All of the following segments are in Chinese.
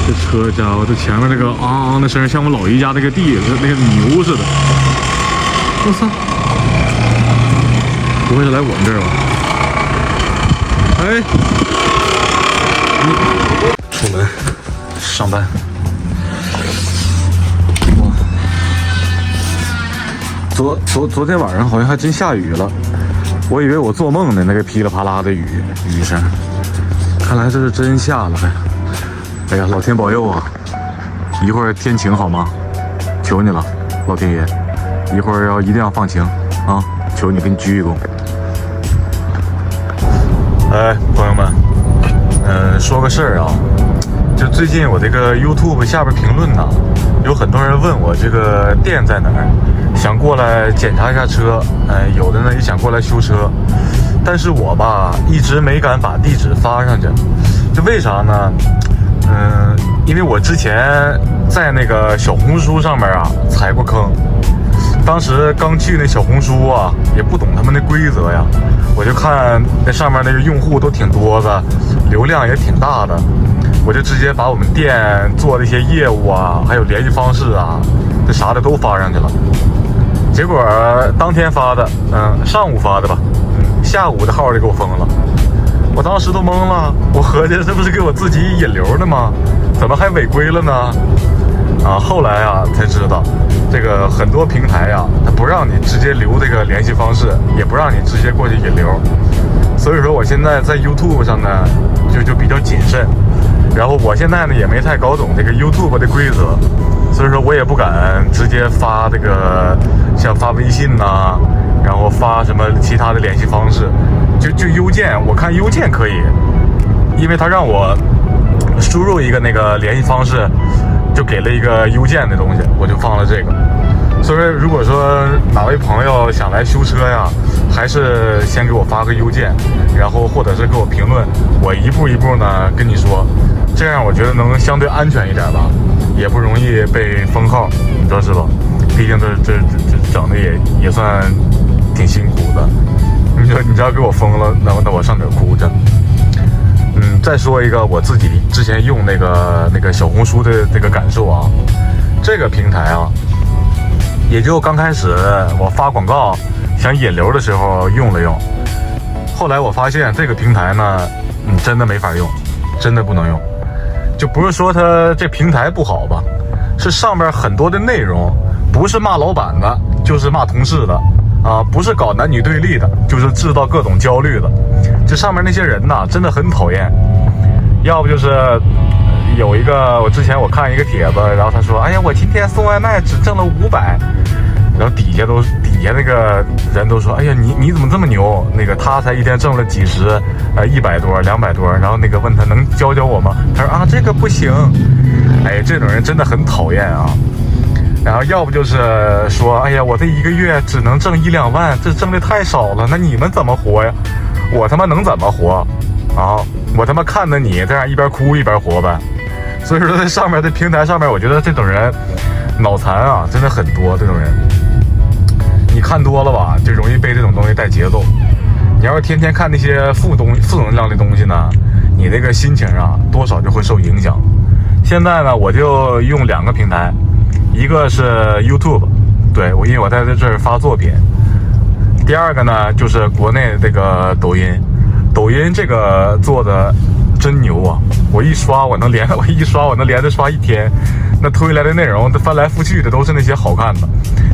这车家伙，这前面那个昂昂的声，像我们老姨家那个地，那个牛似的。我操！不会是来我们这儿吧？哎，出门上班。哇！昨天晚上好像还真下雨了，我以为我做梦呢，那个噼里啪啦的雨声，看来这是真下了呗。哎呀，老天保佑啊！一会儿天晴好吗？求你了，老天爷，一会儿一定要放晴啊！求你，给你鞠一躬。哎，朋友们，说个事儿啊，就最近我这个 YouTube 下边评论呢，有很多人问我这个店在哪儿，想过来检查一下车，有的呢也想过来修车，但是我吧一直没敢把地址发上去，这为啥呢？因为我之前在那个小红书上面啊踩过坑，当时刚去那小红书啊，也不懂他们的规则呀，我就看那上面那个用户都挺多的，流量也挺大的，我就直接把我们店做的一些业务啊，还有联系方式啊，这啥的都发上去了。结果当天发的，上午发的吧，下午的号就给我封了。我当时都懵了，我合计这不是给我自己引流的吗？怎么还违规了呢？后来啊才知道，这个很多平台啊，它不让你直接留这个联系方式，也不让你直接过去引流。所以说我现在在 YouTube 上呢，就比较谨慎。然后我现在呢也没太搞懂这个 YouTube 的规则，所以说我也不敢直接发这个像发微信呐，然后发什么其他的联系方式。就邮件，我看邮件可以，因为他让我输入一个那个联系方式，就给了一个邮件的东西，我就放了这个。所以说如果说哪位朋友想来修车呀，还是先给我发个邮件，然后或者是给我评论，我一步一步呢跟你说，这样我觉得能相对安全一点吧，也不容易被封号，你知道是吧？毕竟这整的也算挺辛苦的。你只要给我封了，那我上哪儿哭去？再说一个我自己之前用那个小红书的这个感受啊，这个平台啊，也就刚开始我发广告想引流的时候用了用，后来我发现这个平台呢，真的没法用，真的不能用。就不是说它这平台不好吧，是上面很多的内容不是骂老板的，就是骂同事的。不是搞男女对立的，就是制造各种焦虑的。这上面那些人呐，真的很讨厌。要不就是有一个，我之前看一个帖子，然后他说：“哎呀，我今天送外卖只挣了500。”然后底下那个人都说：“哎呀，你怎么这么牛？那个他才一天挣了几十，100多、200多。”然后那个问他能教我吗？他说：“这个不行。”哎，这种人真的很讨厌啊。然后要不就是说，哎呀，我这一个月只能挣1-2万，这挣的太少了，那你们怎么活呀？我他妈能怎么活啊？我他妈看着你这样一边哭一边活呗。所以说在上面的平台上面，我觉得这种人脑残啊，真的很多。这种人你看多了吧，就容易被这种东西带节奏。你要是天天看那些负能量的东西呢，你这个心情啊多少就会受影响。现在呢，我就用2个平台。一个是 YouTube， 对，因为我在这儿发作品。第二个呢，就是国内这个抖音这个做的真牛啊！我一刷我能连着刷1天，那推来的内容翻来覆去的都是那些好看的，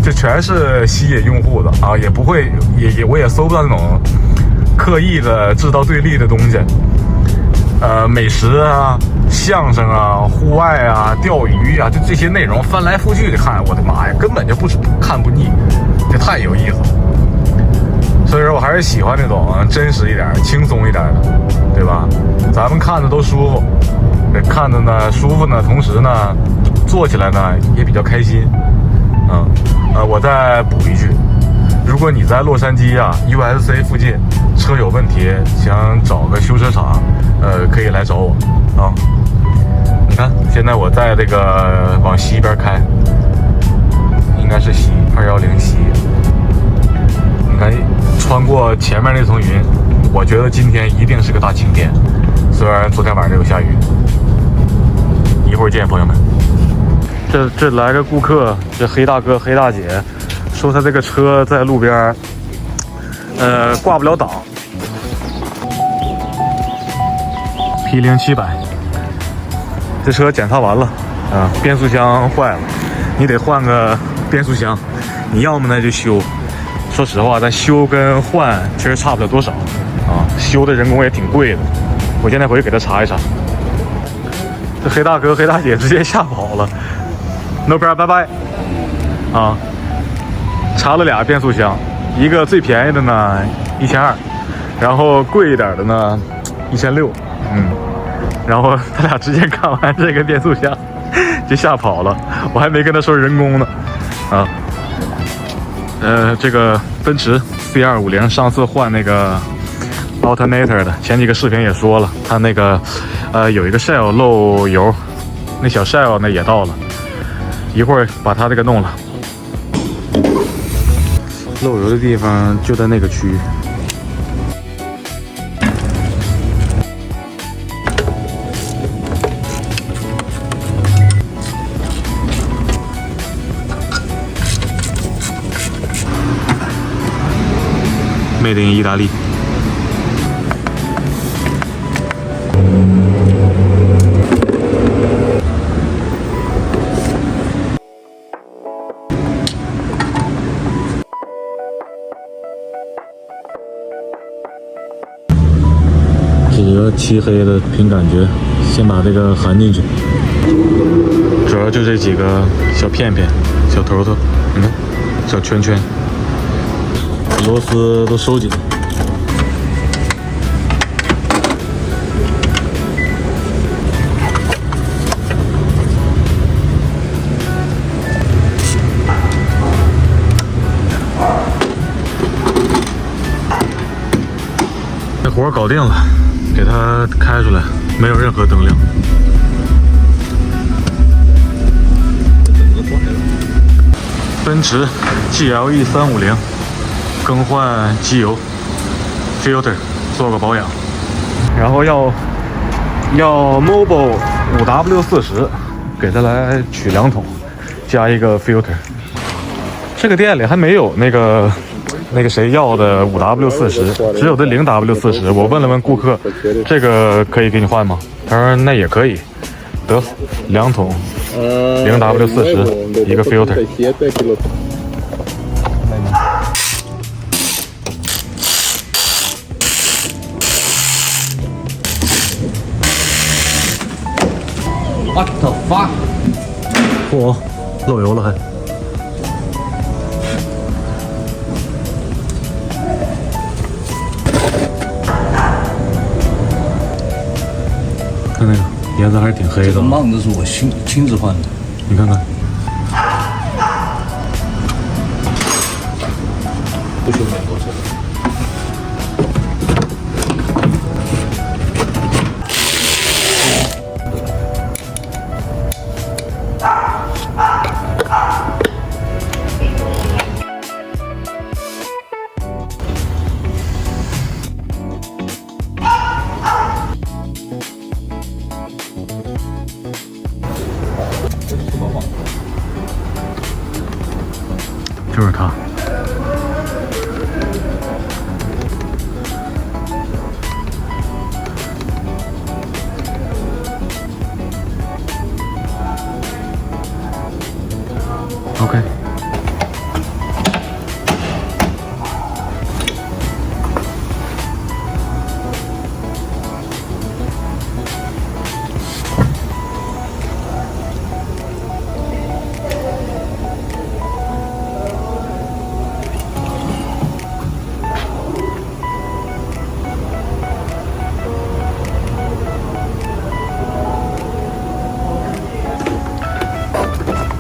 这全是吸引用户的啊，也不会我也搜不到那种刻意的制造对立的东西。美食啊、相声啊、户外啊、钓鱼啊，就这些内容翻来覆去的看，我的妈呀，根本就看不腻，这太有意思了。所以说我还是喜欢那种真实一点、轻松一点的，对吧？咱们看着都舒服，看着呢舒服呢，同时呢做起来呢也比较开心。我再补一句，如果你在洛杉矶啊 USC 附近车有问题，想找个修车厂，可以来找我啊。你看现在我在这个往西边开，应该是西210西。你看穿过前面那层云，我觉得今天一定是个大晴天，虽然昨天晚上有下雨。一会会儿见，朋友们。这来个顾客，这黑大哥黑大姐说他这个车在路边挂不了档，P0700，这车检查完了啊，变速箱坏了，你得换个变速箱，你要么呢就修。说实话，咱修跟换其实差不了多少啊，修的人工也挺贵的。我现在回去给他查一查。这黑大哥黑大姐直接吓跑了。No problem， 拜拜。啊，查了俩变速箱，一个最便宜的呢1200，然后贵一点的呢1600。然后他俩直接看完这个变速箱就吓跑了，我还没跟他说人工呢。啊，这个奔驰 C250上次换那个 alternator 的，前几个视频也说了，他那个有一个 shell 漏油，那小 shell 呢也到了。一会儿把它这个弄了，漏油的地方就在那个区域。Made in 意大利。几个漆黑的凭感觉，先把这个含进去。主要就这几个小片片、小头头，你看，小圈圈，螺丝都收紧。这活搞定了。给它开出来，没有任何灯亮。奔驰 GLE 350更换机油 filter 做个保养，然后要 Mobil 5W40给它来取2桶，加一个 filter。这个店里还没有那个谁要的 5W40，只有的 0W40。我问了问顾客，这个可以给你换吗？他说那也可以，得2桶 0W40，一个 filter。What the fuck？ 嚯，漏油了还。看那个颜色还是挺黑的。这个帽子是我亲自换的，你看看。不修美国车。就是它。OK。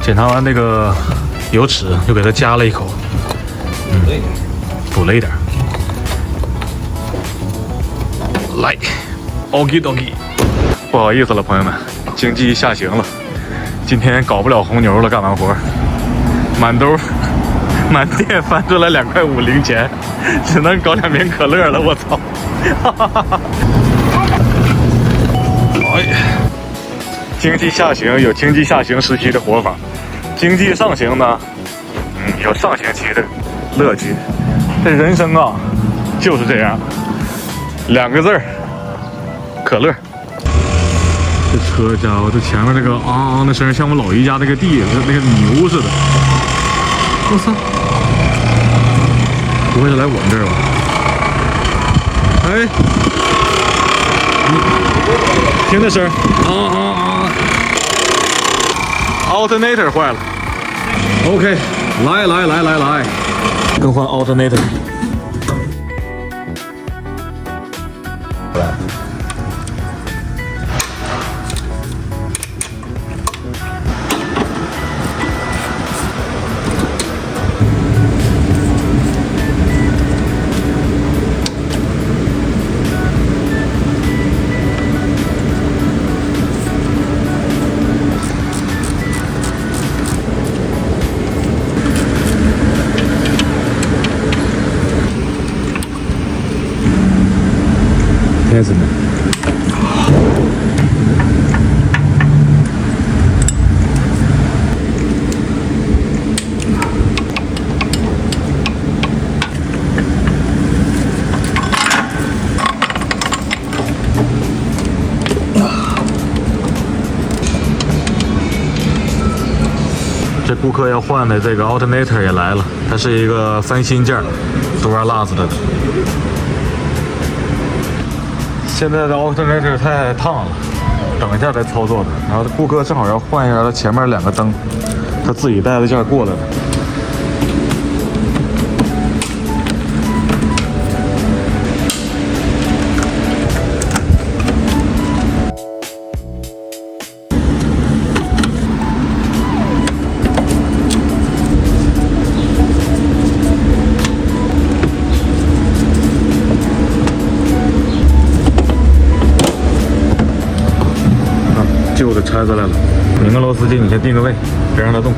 检查完那个油尺，又给它加了一口，补了一点。来 ，OK OK， 不好意思了，朋友们，经济下行了，今天搞不了红牛了，干完活，满店翻出来2.5块零钱，只能搞2瓶可乐了，我操！哎呀，经济下行有经济下行时期的活法，经济上行呢，有上行期的乐趣。这人生啊，就是这样，两个字儿，可乐。这车家伙，这前面那个昂昂的声，像我们老姨家那个地那个牛似的。我操！不会是来我们这儿吧？哎，听这声，alternator 坏了。OK， 来，更换 alternator。开始呢。这顾客要换的这个 alternator 也来了，它是一个翻新件，Duralast 的。现在的 alternator 太烫了，等一下再操作的。然后顾客正好要换一下他前面两个灯，他自己带的件过来的。旧的拆下来了，拧个螺丝进，你先定个位，别让它动。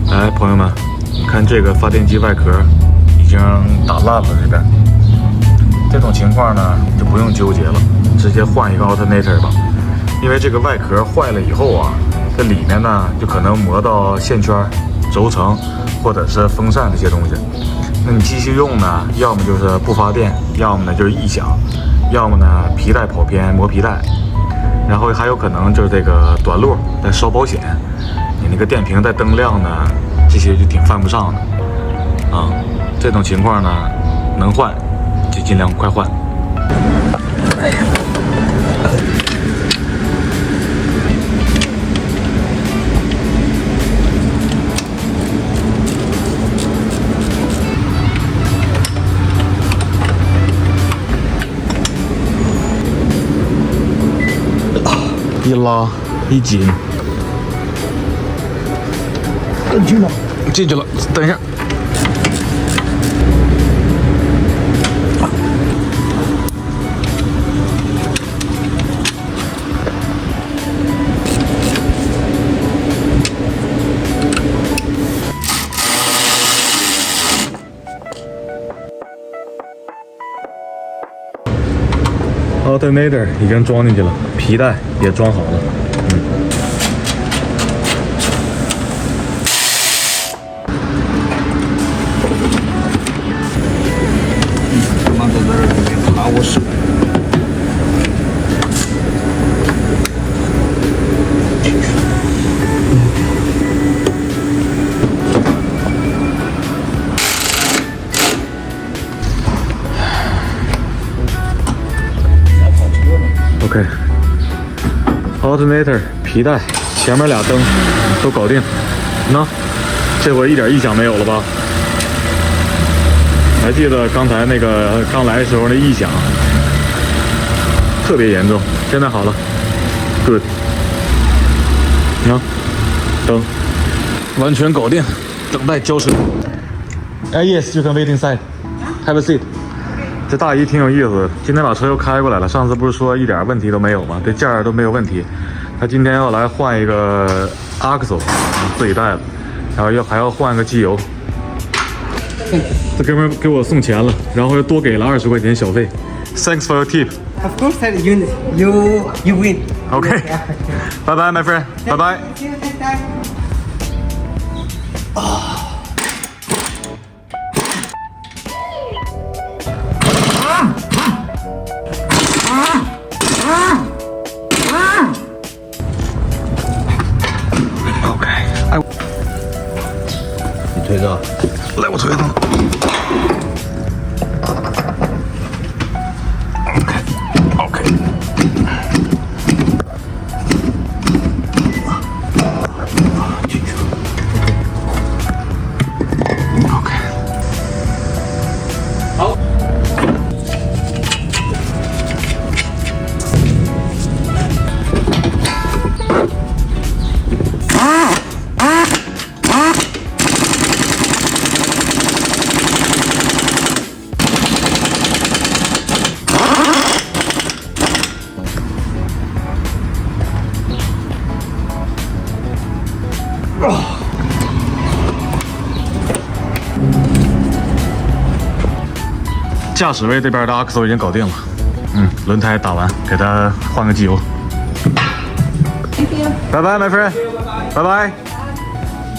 来，朋友们，看这个发电机外壳已经打烂了，这边。这种情况呢，就不用纠结了，直接换一个 alternator 吧。因为这个外壳坏了以后啊，这里面呢就可能磨到线圈、轴承或者是风扇这些东西。那你继续用呢，要么就是不发电，要么呢就是异响，要么呢皮带跑偏磨皮带，然后还有可能就是这个短路在烧保险，你那个电瓶带灯亮呢，这些就挺犯不上的啊。这种情况呢，能换就尽量快换。哎呀，一拉一紧，进去了，进去了，等一下。alternator 已经装进去了，皮带也装好了。他妈在这儿拿我手。OK，alternator 皮带前面俩灯都搞定，那这回一点异响没有了吧？还记得刚才那个刚来的时候那异响特别严重，现在好了 ，good。你看，灯完全搞定，等待交车。Yes, you can wait inside. Have a seat. 这大姨挺有意思，今天把车又开过来了。上次不是说一点问题都没有吗？这件儿都没有问题。他今天要来换一个 Axle， 自己带的，然后还要换个机油。这哥们儿给我送钱了，然后又多给了20块钱小费。Thanks for your tip. Of course, you win. Okay. Bye bye, my friend. Bye bye. See you next time. OK， 你推着。来，我推他。OK。进去。OK。好。驾驶位这边的 Axle 已经搞定了，轮胎打完，给他换个机油。拜拜 my friend， 拜拜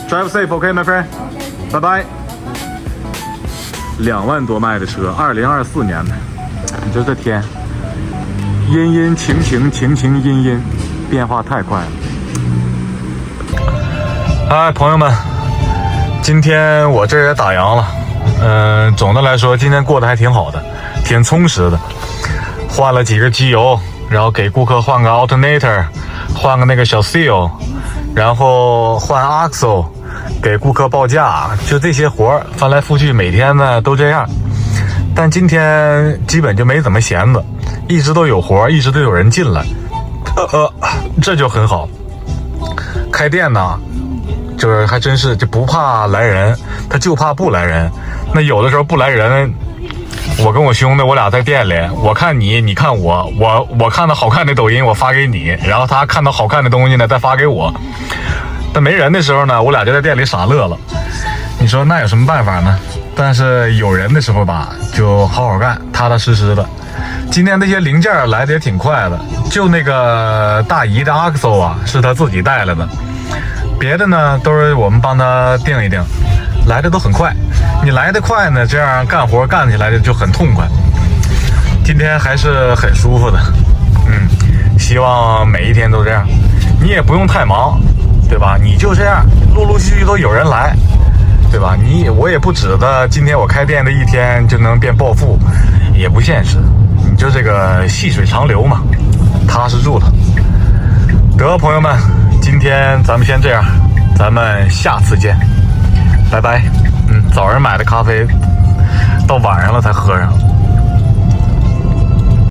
，Drive safe，OK my friend， 拜拜。2万多迈的车，2024年的，你说这天，阴阴晴晴，晴晴阴阴，变化太快了。嗨，朋友们，今天我这也打烊了。总的来说，今天过得还挺好的，挺充实的。换了几个机油，然后给顾客换个 alternator， 换个那个小 seal， 然后换 axle， 给顾客报价，就这些活儿翻来覆去，每天呢都这样。但今天基本就没怎么闲着，一直都有活，一直都有人进来，这就很好。开店呢，就是还真是就不怕来人，他就怕不来人。那有的时候不来人，我跟我兄弟我俩在店里，我看你，你看我，我看到好看的抖音我发给你，然后他看到好看的东西呢再发给我。但没人的时候呢，我俩就在店里傻乐了。你说那有什么办法呢？但是有人的时候吧，就好好干，踏踏实实的。今天这些零件来的也挺快的，就那个大姨的 Axle 啊，是他自己带来的，别的呢都是我们帮他定一定，来的都很快。你来得快呢，这样干活干起来就很痛快。今天还是很舒服的，希望每一天都这样。你也不用太忙，对吧？你就这样，陆陆续续都有人来，对吧？我也不指着今天我开店的一天就能变暴富，也不现实。你就这个细水长流嘛，踏实住了。得，朋友们，今天咱们先这样，咱们下次见，拜拜。早上买的咖啡，到晚上了才喝上。